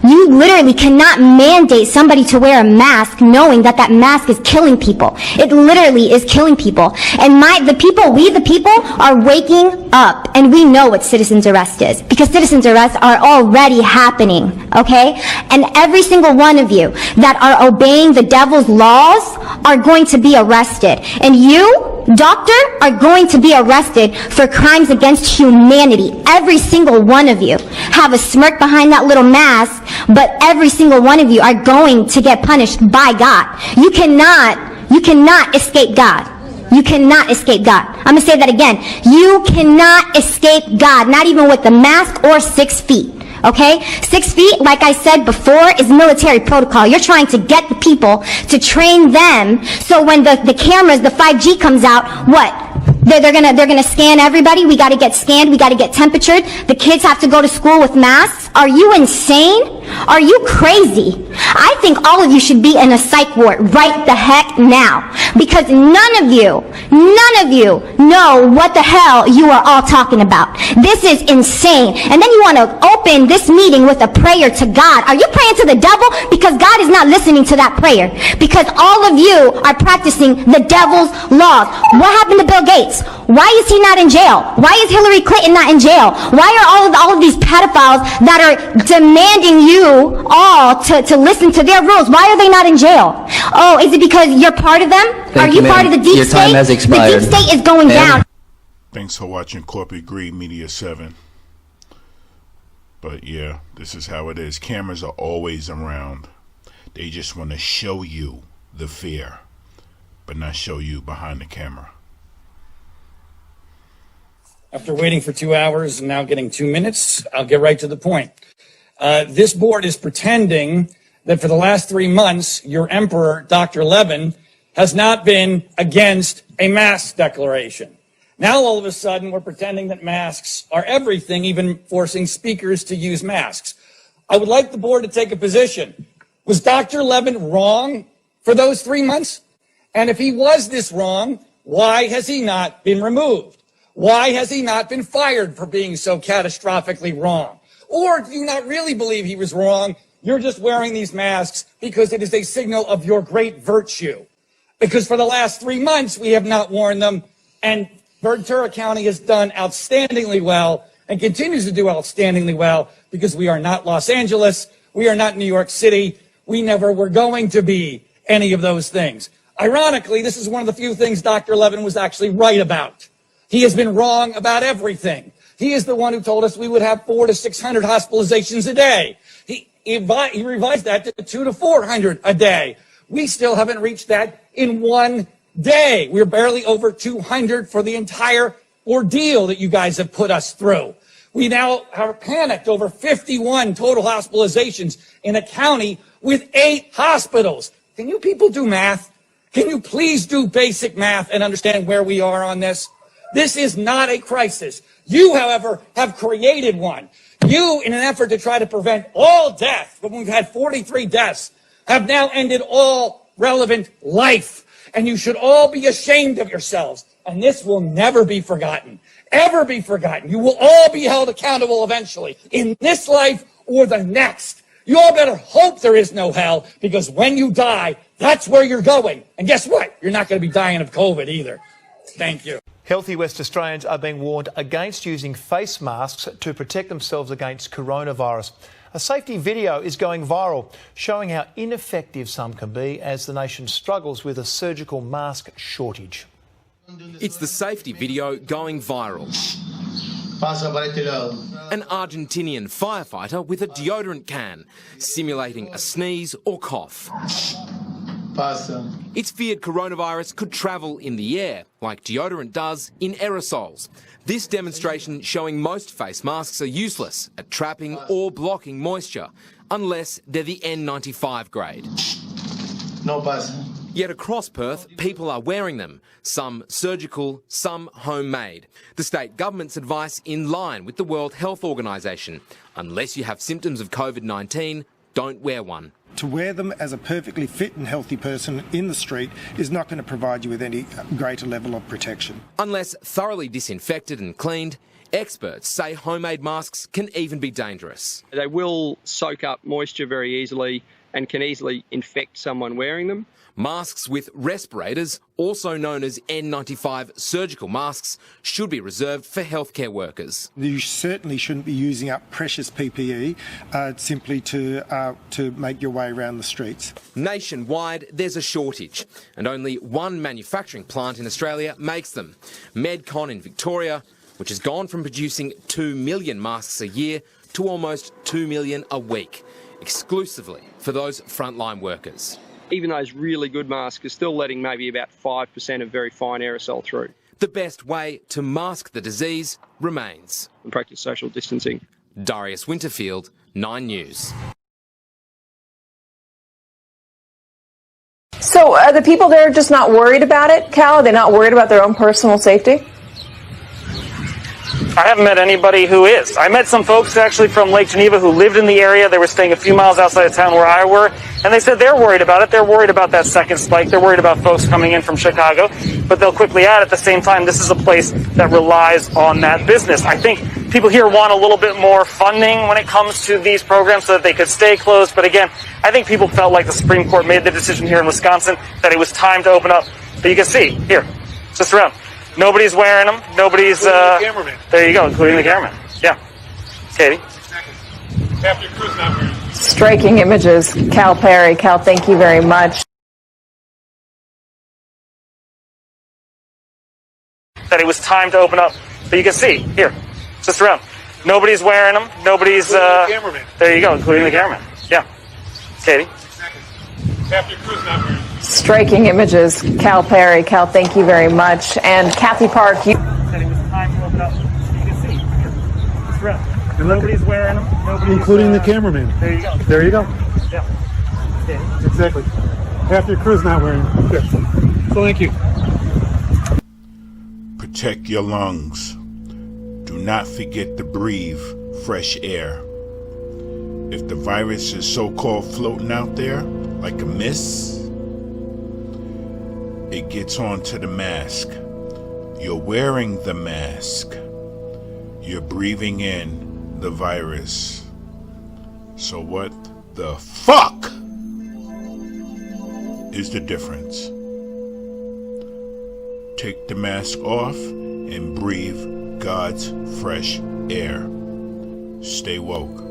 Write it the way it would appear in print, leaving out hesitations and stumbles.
You literally cannot mandate somebody to wear a mask knowing that that mask is killing people. It literally is killing people. And we the people are waking up, and we know what citizen's arrest is, because citizen's arrests are already happening, okay? And every single one of you that are obeying the devil's laws are going to be arrested. And you, doctor, are going to be arrested for crimes against humanity. Every single one of you have a smirk behind that little mask, but every single one of you are going to get punished by God. You cannot escape God. You cannot escape God. I'm going to say that again. You cannot escape God, not even with the mask or 6 feet. Okay? 6 feet, like I said before, is military protocol. You're trying to get the people to train them, so when the cameras, the 5G comes out, what? They're gonna scan everybody. We gotta get scanned. We gotta get temperatured. The kids have to go to school with masks. Are you insane? Are you crazy? I think all of you should be in a psych ward right the heck now, because none of you know what the hell you are all talking about. This is insane. And then you want to open this meeting with a prayer to God. Are you praying to the devil? Because God is not listening to that prayer, because all of you are practicing the devil's laws. What happened to Bill Gates? Why is he not in jail? Why is Hillary Clinton not in jail? Why are all of these pedophiles that are demanding you all to listen to their rules? Why are they not in jail? Oh, is it because you're part of them? Are you part of the deep state? Your time has expired. The deep state is going down. Thanks for watching Corporate Greed Media 7. But yeah, this is how it is. Cameras are always around. They just want to show you the fear, but not show you behind the camera. After waiting for 2 hours and now getting 2 minutes, I'll get right to the point. This board is pretending that for the last 3 months, your emperor, Dr. Levin, has not been against a mask declaration. Now, all of a sudden, we're pretending that masks are everything, even forcing speakers to use masks. I would like the board to take a position. Was Dr. Levin wrong for those 3 months? And if he was this wrong, why has he not been removed? Why has he not been fired for being so catastrophically wrong? Or do you not really believe he was wrong? You're just wearing these masks because it is a signal of your great virtue. Because for the last 3 months, we have not worn them, and Ventura County has done outstandingly well and continues to do outstandingly well, because we are not Los Angeles, we are not New York City, we never were going to be any of those things. Ironically, this is one of the few things Dr. Levin was actually right about. He has been wrong about everything. He is the one who told us we would have 400 to 600 hospitalizations a day. He revised that to 200 to 400 a day. We still haven't reached that in 1 day. We're barely over 200 for the entire ordeal that you guys have put us through. We now are panicked over 51 total hospitalizations in a county with 8 hospitals. Can you people do math? Can you please do basic math and understand where we are on this? This is not a crisis. You, however, have created one. You, in an effort to try to prevent all death, when we've had 43 deaths, have now ended all relevant life. And you should all be ashamed of yourselves. And this will never be forgotten. Ever be forgotten. You will all be held accountable eventually, in this life or the next. You all better hope there is no hell, because when you die, that's where you're going. And guess what? You're not going to be dying of COVID either. Thank you. Healthy West Australians are being warned against using face masks to protect themselves against coronavirus. A safety video is going viral, showing how ineffective some can be as the nation struggles with a surgical mask shortage. It's the safety video going viral. An Argentinian firefighter with a deodorant can, simulating a sneeze or cough. It's feared coronavirus could travel in the air, like deodorant does in aerosols. This demonstration showing most face masks are useless at trapping or blocking moisture, unless they're the N95 grade. No pasa. Yet across Perth, people are wearing them, some surgical, some homemade. The state government's advice in line with the World Health Organisation. Unless you have symptoms of COVID-19, don't wear one. To wear them as a perfectly fit and healthy person in the street is not going to provide you with any greater level of protection. Unless thoroughly disinfected and cleaned, Experts say homemade masks can even be dangerous. They will soak up moisture very easily and can easily infect someone wearing them. Masks with respirators, also known as N95 surgical masks, should be reserved for healthcare workers. You certainly shouldn't be using up precious PPE simply to make your way around the streets. Nationwide, there's a shortage, and only one manufacturing plant in Australia makes them. Medcon in Victoria, which has gone from producing 2 million masks a year to almost 2 million a week, exclusively for those frontline workers. Even those really good masks are still letting maybe about 5% of very fine aerosol through. The best way to mask the disease remains. And practice social distancing. Darius Winterfield, 9 News. So are the people there just not worried about it, Cal? Are they not worried about their own personal safety? I haven't met anybody who is. I met some folks actually from Lake Geneva who lived in the area. They were staying a few miles outside of town where I were, and they said they're worried about it. They're worried about that second spike. They're worried about folks coming in from Chicago. But they'll quickly add at the same time, this is a place that relies on that business. I think people here want a little bit more funding when it comes to these programs so that they could stay closed. But again, I think people felt like the Supreme Court made the decision here in Wisconsin that it was time to open up. But you can see, here, just around. Nobody's wearing them. Nobody's, there you go, including the cameraman. Yeah. Katie? Striking images. Cal Perry. Cal, thank you very much. That it was time to open up. But you can see, here, just around. Nobody's wearing them. Nobody's, there you go, including the cameraman. Yeah. Katie? Striking images. Cal Perry. Cal, thank you very much. And Kathy Park, you... That it was time to open up. You can see, here, just around. Nobody's wearing them. Nobody's, including the cameraman. There you go. There you go. Yeah. Katie? Exactly. Half your crew's not wearing them. Good. So thank you. Protect your lungs. Do not forget to breathe fresh air. If the virus is so-called floating out there, like a mist, it gets onto the mask. You're wearing the mask. You're breathing in the virus. So what the fuck is the difference? Take the mask off and breathe God's fresh air. Stay woke.